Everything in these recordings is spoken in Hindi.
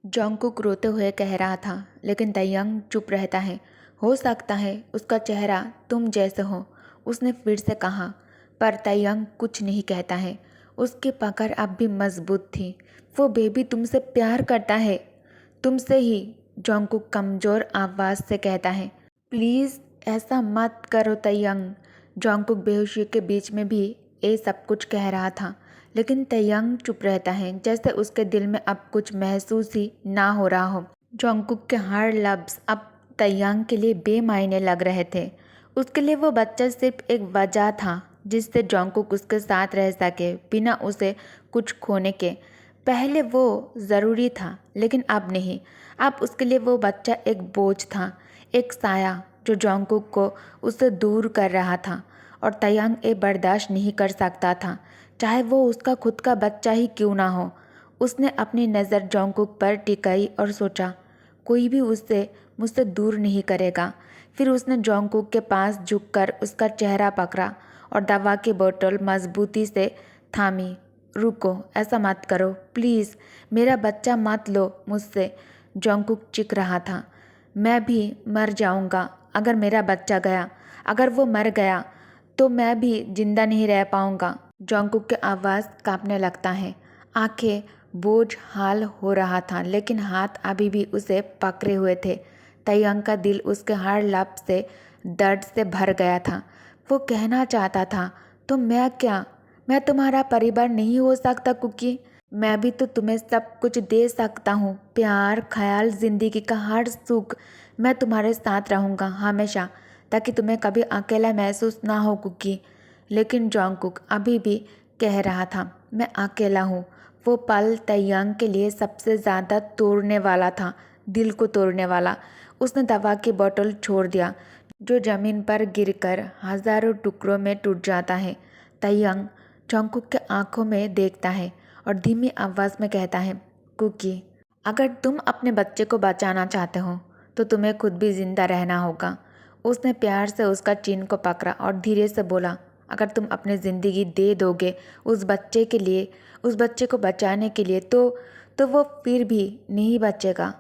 जॉन्गकुक रोते हुए कह रहा था, लेकिन तयंग चुप रहता है। हो सकता है उसका चेहरा तुम जैसे हो, उसने फिर से कहा। पर तयंग कुछ नहीं कहता है। उसकी पकड़ अब भी मजबूत थी। वो बेबी तुमसे प्यार करता है, तुमसे ही। जॉन्गकुक कमजोर आवाज से कहता है। प्लीज ऐसा मत करो तयंग। जॉन्गकुक बेहोशी के बीच में भी ये सब कुछ कह रहा था, लेकिन तयंग चुप रहता है, जैसे उसके दिल में अब कुछ महसूस ही ना हो रहा हो। जॉन्गकुक के हर लफ्ज अब तयंग के लिए बेमायने लग रहे थे। उसके लिए वो बच्चा सिर्फ एक वजह था जिससे जॉन्गकुक उसके साथ रह सके बिना उसे कुछ खोने के। पहले वो ज़रूरी था, लेकिन अब नहीं। अब उसके लिए वो बच्चा एक बोझ था, एक साया जो जॉन्गकुक को उससे दूर कर रहा था। और तयंग ये बर्दाश्त नहीं कर सकता था, चाहे वो उसका खुद का बच्चा ही क्यों ना हो। उसने अपनी नज़र जॉन्गकुक पर टिकाई और सोचा, कोई भी उससे मुझसे दूर नहीं करेगा। फिर उसने जॉन्गकुक के पास झुककर उसका चेहरा पकड़ा और दवा की बोतल मजबूती से थामी। रुको, ऐसा मत करो प्लीज़, मेरा बच्चा मत लो मुझसे। जॉन्गकुक चीख रहा था। मैं भी मर जाऊंगा अगर मेरा बच्चा गया। अगर वो मर गया तो मैं भी जिंदा नहीं रह पाऊंगा। जॉन्गकुक की आवाज़ कांपने लगता है। आंखें बोझ हाल हो रहा था, लेकिन हाथ अभी भी उसे पकड़े हुए थे। तयंग का दिल उसके हर लफ्ज से दर्द से भर गया था। वो कहना चाहता था, तो मैं क्या, मैं तुम्हारा परिवार नहीं हो सकता कुकी? मैं भी तो तुम्हें सब कुछ दे सकता हूँ, प्यार, ख्याल, जिंदगी का हर सुख। मैं तुम्हारे साथ रहूँगा हमेशा, ताकि तुम्हें कभी अकेला महसूस ना हो कुकी। लेकिन जॉन्गकुक अभी भी कह रहा था, मैं अकेला हूँ। वो पल तयंग के लिए सबसे ज़्यादा तोड़ने वाला था, दिल को तोड़ने वाला। उसने दवा की बोतल छोड़ दिया, जो ज़मीन पर गिरकर हजारों टुकड़ों में टूट जाता है। तयंग जॉन्गकुक के आंखों में देखता है और धीमी आवाज़ में कहता है, कुकी, अगर तुम अपने बच्चे को बचाना चाहते हो तो तुम्हें खुद भी जिंदा रहना होगा। उसने प्यार से उसका चिन को पकड़ा और धीरे से बोला, अगर तुम अपनी ज़िंदगी दे दोगे उस बच्चे के लिए, उस बच्चे को बचाने के लिए, तो वो फिर भी नहीं बचेगा।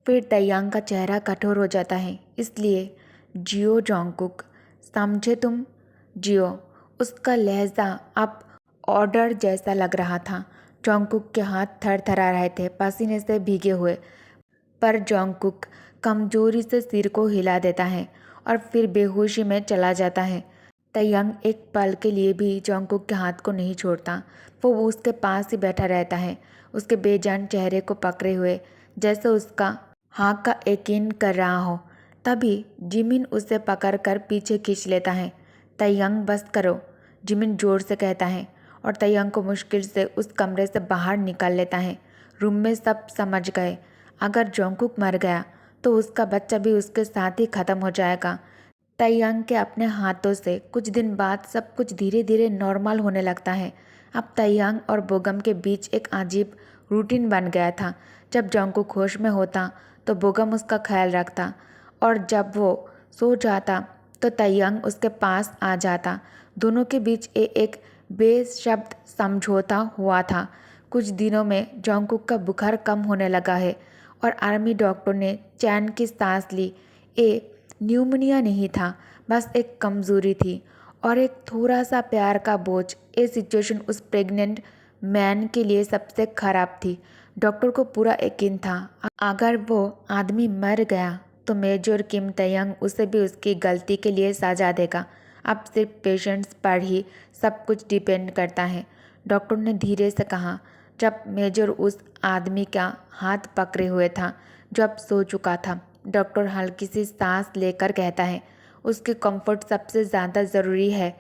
फिर तयंग का चेहरा कठोर हो जाता है। इसलिए जियो जॉन्गकुक, समझे तुम? जियो। उसका लहजा अब ऑर्डर जैसा लग रहा था। जॉन्गकुक के हाथ थरथरा रहे थे, पसीने से भीगे हुए। पर जॉन्गकुक कमजोरी से सिर को हिला देता है और फिर बेहोशी में चला जाता है। तयंग एक पल के लिए भी जॉन्गकुक के हाथ को नहीं छोड़ता। वो उसके पास ही बैठा रहता है, उसके बेजान चेहरे को पकड़े हुए, जैसे उसका हाँ का यकीन कर रहा हो। तभी जिमिन उसे पकड़कर पीछे खींच लेता है। तयंग बस करो, जिमिन जोर से कहता है और तयंग को मुश्किल से उस कमरे से बाहर निकाल लेता है। रूम में सब समझ गए, अगर जॉन्गकुक मर गया तो उसका बच्चा भी उसके साथ ही खत्म हो जाएगा। तयंग के अपने हाथों से कुछ दिन बाद सब कुछ धीरे धीरे नॉर्मल होने लगता है। अब तयंग और बोगम के बीच एक अजीब रूटीन बन गया था। जब जॉन्गकुक होश में होता तो बोगम उसका ख्याल रखता, और जब वो सो जाता तो तयंग उसके पास आ जाता। दोनों के बीच एक बेशब्द समझौता हुआ था। कुछ दिनों में जॉन्गकुक का बुखार कम होने लगा है और आर्मी डॉक्टर ने चैन की सांस ली। ये न्यूमोनिया नहीं था, बस एक कमजोरी थी और एक थोड़ा सा प्यार का बोझ। ये सिचुएशन उस प्रेग्नेंट मैन के लिए सबसे खराब थी। डॉक्टर को पूरा यकीन था, अगर वो आदमी मर गया तो मेजर किम तयंग उसे भी उसकी गलती के लिए सजा देगा। अब सिर्फ पेशेंट्स पर ही सब कुछ डिपेंड करता है, डॉक्टर ने धीरे से कहा। जब मेजर उस आदमी का हाथ पकड़े हुए था जो अब सो चुका था, डॉक्टर हल्की सी सांस लेकर कहता है, उसकी कंफर्ट सबसे ज़्यादा ज़रूरी है।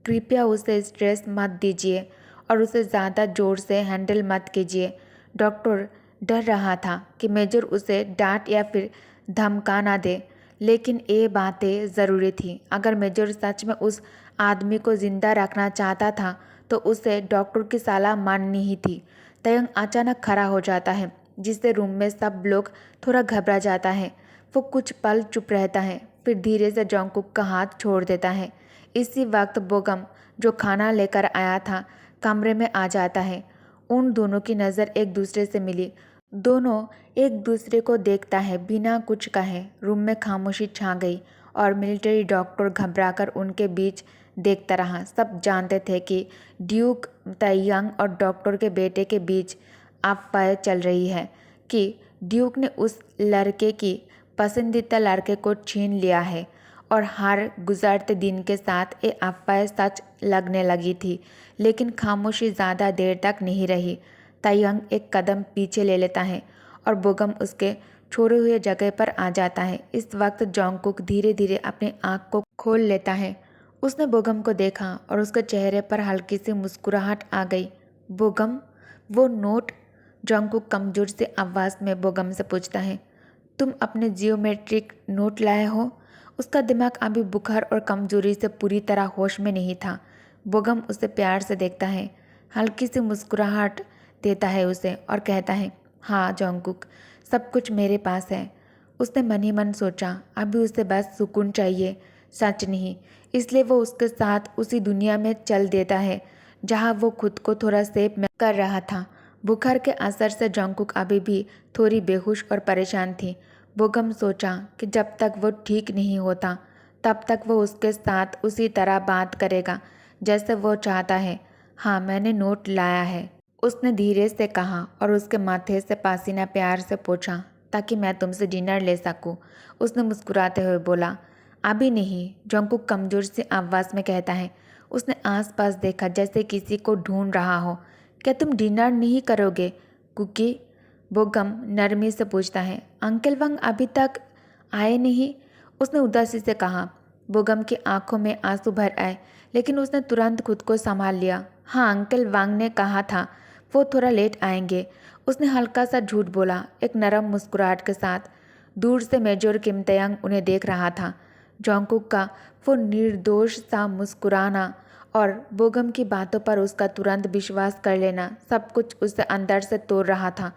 कृपया उसे स्ट्रेस मत दीजिए और उसे ज़्यादा ज़ोर से हैंडल मत कीजिए। डॉक्टर डर रहा था कि मेजर उसे डांट या फिर धमका ना दे, लेकिन ये बातें ज़रूरी थी। अगर मेजर सच में उस आदमी को ज़िंदा रखना चाहता था तो उसे डॉक्टर की सलाह माननी ही थी। तयंग अचानक खड़ा हो जाता है, जिससे रूम में सब लोग थोड़ा घबरा जाता है। वो कुछ पल चुप रहता है, फिर धीरे से जॉन्गकुक का हाथ छोड़ देता है। इसी वक्त बोगम, जो खाना लेकर आया था, कमरे में आ जाता है। उन दोनों की नज़र एक दूसरे से मिली। दोनों एक दूसरे को देखता है बिना कुछ कहे। रूम में खामोशी छा गई और मिलिट्री डॉक्टर घबराकर उनके बीच देखता रहा। सब जानते थे कि ड्यूक तैयंग और डॉक्टर के बेटे के बीच अफवाह चल रही है कि ड्यूक ने उस लड़के की पसंदीदा लड़के को छीन लिया है, और हर गुजरते दिन के साथ ये अफवाह सच लगने लगी थी। लेकिन खामोशी ज़्यादा देर तक नहीं रही। तैयंग एक कदम पीछे ले लेता है और बोगम उसके छोड़े हुए जगह पर आ जाता है। इस वक्त जोंगकुक धीरे धीरे अपनी आँख को खोल लेता है। उसने बोगम को देखा और उसके चेहरे पर हल्की सी मुस्कुराहट आ गई। बोगम, वो नोट? जोंगकुक कमजोर से आवाज़ में बोगम से पूछता है। तुम अपने जियोमेट्रिक नोट लाए हो? उसका दिमाग अभी बुखार और कमजोरी से पूरी तरह होश में नहीं था। बोगम उसे प्यार से देखता है, हल्की सी मुस्कुराहट देता है उसे और कहता है, हाँ जोंगकुक, सब कुछ मेरे पास है। उसने मन ही मन सोचा, अभी उसे बस सुकून चाहिए, सच नहीं। इसलिए वो उसके साथ उसी दुनिया में चल देता है जहाँ वो खुद को थोड़ा सेफ कर रहा था। बुखार के असर से जोंगकुक अभी भी थोड़ी बेहोश और परेशान थी। बोगम सोचा कि जब तक वो ठीक नहीं होता तब तक वो उसके साथ उसी तरह बात करेगा जैसे वो चाहता है। हाँ, मैंने नोट लाया है, उसने धीरे से कहा और उसके माथे से पसीना प्यार से पोंछा, ताकि मैं तुमसे डिनर ले सकूं। उसने मुस्कुराते हुए बोला, अभी नहीं, जोंगकुक कमजोर सी आवाज़ में कहता है। उसने आसपास देखा जैसे किसी को ढूंढ रहा हो। क्या तुम डिनर नहीं करोगे कुकी? बोगम नरमी से पूछता है। अंकल वांग अभी तक आए नहीं? उसने उदासी से कहा। बोगम की आंखों में आंसू भर आए, लेकिन उसने तुरंत खुद को संभाल लिया। हाँ, अंकल वांग ने कहा था वो थोड़ा लेट आएंगे। उसने हल्का सा झूठ बोला, एक नरम मुस्कुराहट के साथ। दूर से मेजर किम तयंग उन्हें देख रहा था। जोंगकुक का वो निर्दोष सा मुस्कुराना और बोगम की बातों पर उसका तुरंत विश्वास कर लेना, सब कुछ उसे अंदर से तोड़ रहा था।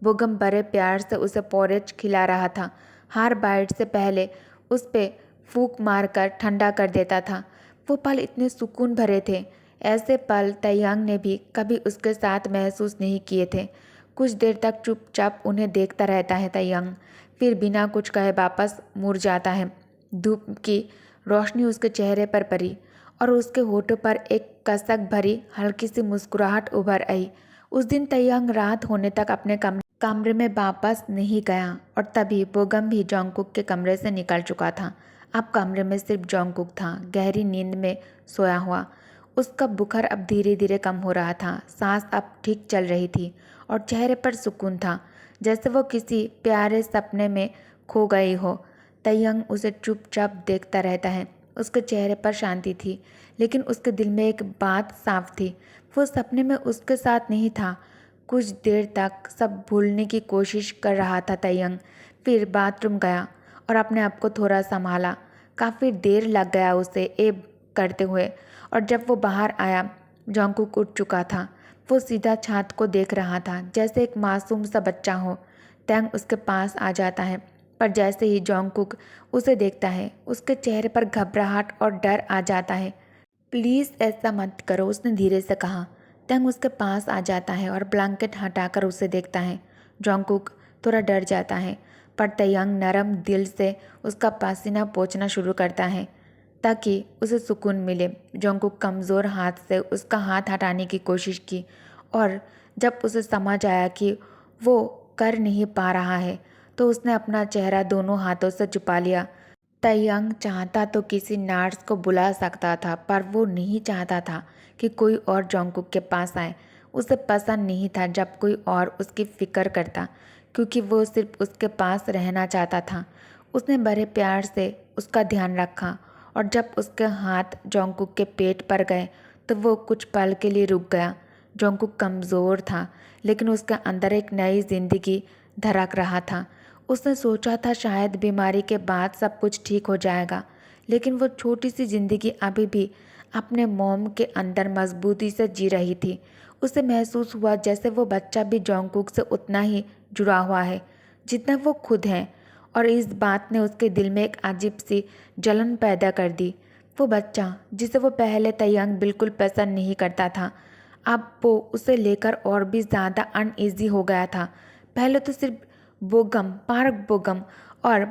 बोगम बड़े प्यार से उसे पोरेज खिला रहा था। हर बाइट से पहले उस पे फूंक मारकर ठंडा कर देता था। वो पल इतने सुकून भरे थे। ऐसे पल तैयांग ने भी कभी उसके साथ महसूस नहीं किए थे। कुछ देर तक चुपचाप उन्हें देखता रहता है तैयांग, फिर बिना कुछ कहे वापस मुड़ जाता है। धूप की रोशनी उसके चेहरे पर पड़ी और उसके होठों पर एक कसक भरी हल्की सी मुस्कुराहट उभर आई। उस दिन तैयांग रात होने तक अपने कमरे में वापस नहीं गया और तभी बोगम भी जोंगकुक के कमरे से निकल चुका था। अब कमरे में सिर्फ जोंगकुक था, गहरी नींद में सोया हुआ। उसका बुखार अब धीरे धीरे कम हो रहा था, सांस अब ठीक चल रही थी और चेहरे पर सुकून था, जैसे वो किसी प्यारे सपने में खो गई हो। तैयंग उसे चुपचाप देखता रहता है। उसके चेहरे पर शांति थी, लेकिन उसके दिल में एक बात साफ थी, वो सपने में उसके साथ नहीं था। कुछ देर तक सब भूलने की कोशिश कर रहा था तैयंग, फिर बाथरूम गया और अपने आप को थोड़ा संभाला। काफ़ी देर लग गया उसे ये करते हुए, और जब वो बाहर आया जोंगकुक उठ चुका था। वो सीधा छत को देख रहा था जैसे एक मासूम सा बच्चा हो। तैंग उसके पास आ जाता है, पर जैसे ही जोंगकुक उसे देखता है उसके चेहरे पर घबराहट और डर आ जाता है। प्लीज़ ऐसा मत करो, उसने धीरे से कहा। तैंग उसके पास आ जाता है और ब्लैंकेट हटाकर उसे देखता है। जोंगकुक थोड़ा डर जाता है, पर तैयांग नरम दिल से उसका पसीना पोंछना शुरू करता है ताकि उसे सुकून मिले। जोंगकुक कमज़ोर हाथ से उसका हाथ हटाने की कोशिश की, और जब उसे समझ आया कि वो कर नहीं पा रहा है तो उसने अपना चेहरा दोनों हाथों से छुपा लिया। तैयांग चाहता तो किसी नर्स को बुला सकता था, पर वो नहीं चाहता था कि कोई और जोंगकुक के पास आए। उसे पसंद नहीं था जब कोई और उसकी फिक्र करता, क्योंकि वो सिर्फ उसके पास रहना चाहता था। उसने बड़े प्यार से उसका ध्यान रखा, और जब उसके हाथ जोंगकुक के पेट पर गए तो वो कुछ पल के लिए रुक गया। जोंगकुक कमज़ोर था, लेकिन उसके अंदर एक नई जिंदगी धड़क रहा था। उसने सोचा था शायद बीमारी के बाद सब कुछ ठीक हो जाएगा, लेकिन वो छोटी सी जिंदगी अभी भी अपने मोम के अंदर मजबूती से जी रही थी। उसे महसूस हुआ जैसे वो बच्चा भी जोंगकुक से उतना ही जुड़ा हुआ है जितना वो खुद है, और इस बात ने उसके दिल में एक अजीब सी जलन पैदा कर दी। वो बच्चा जिसे वो पहले तैयांग बिल्कुल पसंद नहीं करता था, अब वो उसे लेकर और भी ज़्यादा अनईजी हो गया था। पहले तो सिर्फ बोगम, पार्क बोगम और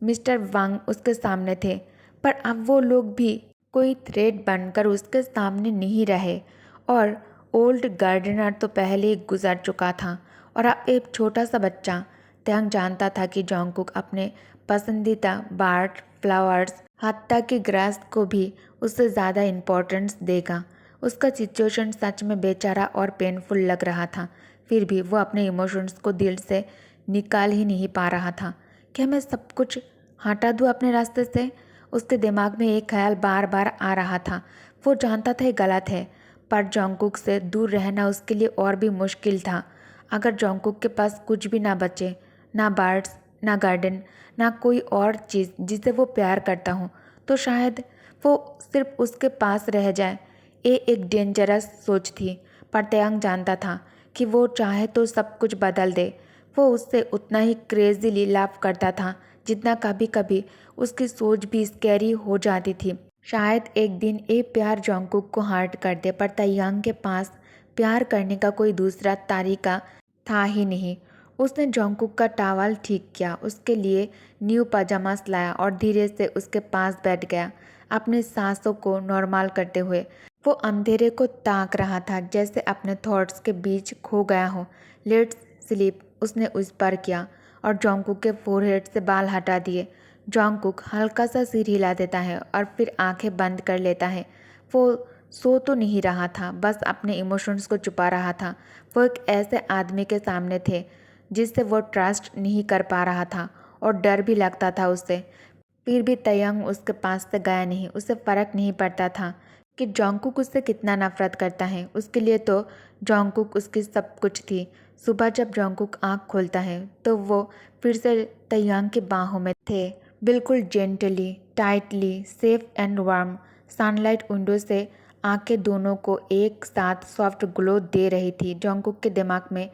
मिस्टर वांग उसके सामने थे, पर अब वो लोग भी कोई थ्रेट बनकर उसके सामने नहीं रहे। और ओल्ड गार्डनर तो पहले ही गुजर चुका था और अब एक छोटा सा बच्चा। तैंग जानता था कि जोंगकुक अपने पसंदीदा बर्ड, फ्लावर्स, हत्ता की ग्रास को भी उससे ज़्यादा इम्पोर्टेंस देगा। उसका सिचुएशन सच में बेचारा और पेनफुल लग रहा था, फिर भी वो अपने इमोशंस को दिल से निकाल ही नहीं पा रहा था। क्या मैं सब कुछ हटा दूँ अपने रास्ते से? उसके दिमाग में एक ख्याल बार बार आ रहा था। वो जानता था ये गलत है, पर जोंगकुक से दूर रहना उसके लिए और भी मुश्किल था। अगर जोंगकुक के पास कुछ भी ना बचे, ना बर्ड्स, ना गार्डन, ना कोई और चीज़ जिसे वो प्यार करता हो, तो शायद वो सिर्फ उसके पास रह जाए। ये एक डेंजरस सोच थी, पर तयांग जानता था कि वो चाहे तो सब कुछ बदल दे। वो उससे उतना ही क्रेजीली लव करता था जितना कभी कभी उसकी सोच भी स्कैरी हो जाती थी। शायद एक दिन ये प्यार जोंगकुक को हर्ट कर दे, पर तयांग के पास प्यार करने का कोई दूसरा तरीका था ही नहीं। उसने जोंगकुक का टॉवल ठीक किया, उसके लिए न्यू पजामास लाया और धीरे से उसके पास बैठ गया, अपने सांसों को नॉर्मल करते हुए। वो अंधेरे को ताक रहा था, जैसे अपने थॉट्स के बीच खो गया हो। लेट्स स्लीप, उसने उस पर किया और जोंगकुक के फोरहेड से बाल हटा दिए। जोंगकुक हल्का सा सिर हिला देता है और फिर आंखें बंद कर लेता है। वो सो तो नहीं रहा था, बस अपने इमोशंस को छुपा रहा था। वो एक ऐसे आदमी के सामने थे जिससे वो ट्रस्ट नहीं कर पा रहा था और डर भी लगता था उससे। फिर भी तयंग उसके पास से गया नहीं। उसे फर्क नहीं पड़ता था कि जोंगकुक उससे कितना नफरत करता है। उसके लिए तो जोंगकुक उसकी सब कुछ थी। सुबह जब जोंगकुक आँख खोलता है तो वो फिर से तयंग की बाहों में थे, बिल्कुल gently, tightly, safe and warm. Sunlight window से आंखें दोनों को एक साथ सॉफ्ट ग्लो दे रही थी। जोंगकुक के दिमाग में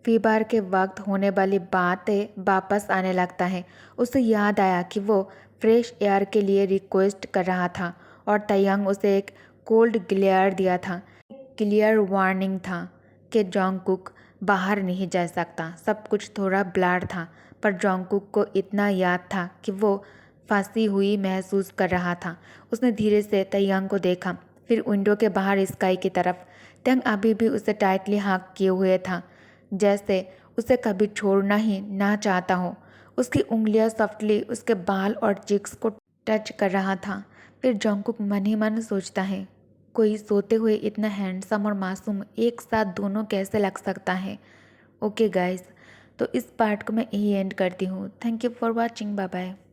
फीवर के वक्त होने वाली बातें वापस आने लगता है। उसे याद आया कि वो फ्रेश एयर के लिए रिक्वेस्ट कर रहा था और तयंग उसे एक कोल्ड ग्लेयर दिया था। क्लियर वार्निंग था कि जोंगकुक बाहर नहीं जा सकता। सब कुछ थोड़ा ब्लर था, पर जोंगकुक को इतना याद था कि वो फंसी हुई महसूस कर रहा था। उसने धीरे से तयंग को देखा, फिर विंडो के बाहर स्काई की तरफ। तयंग अभी भी उसे टाइटली हाँक किए हुए था, जैसे उसे कभी छोड़ना ही ना चाहता हो। उसकी उंगलियां सॉफ्टली उसके बाल और चिक्स को टच कर रहा था। फिर जोंगकुक मन ही मन सोचता है, कोई सोते हुए इतना हैंडसम और मासूम एक साथ दोनों कैसे लग सकता है। ओके गाइस, तो इस पार्ट को मैं यही एंड करती हूँ। Thank you for watching, bye bye.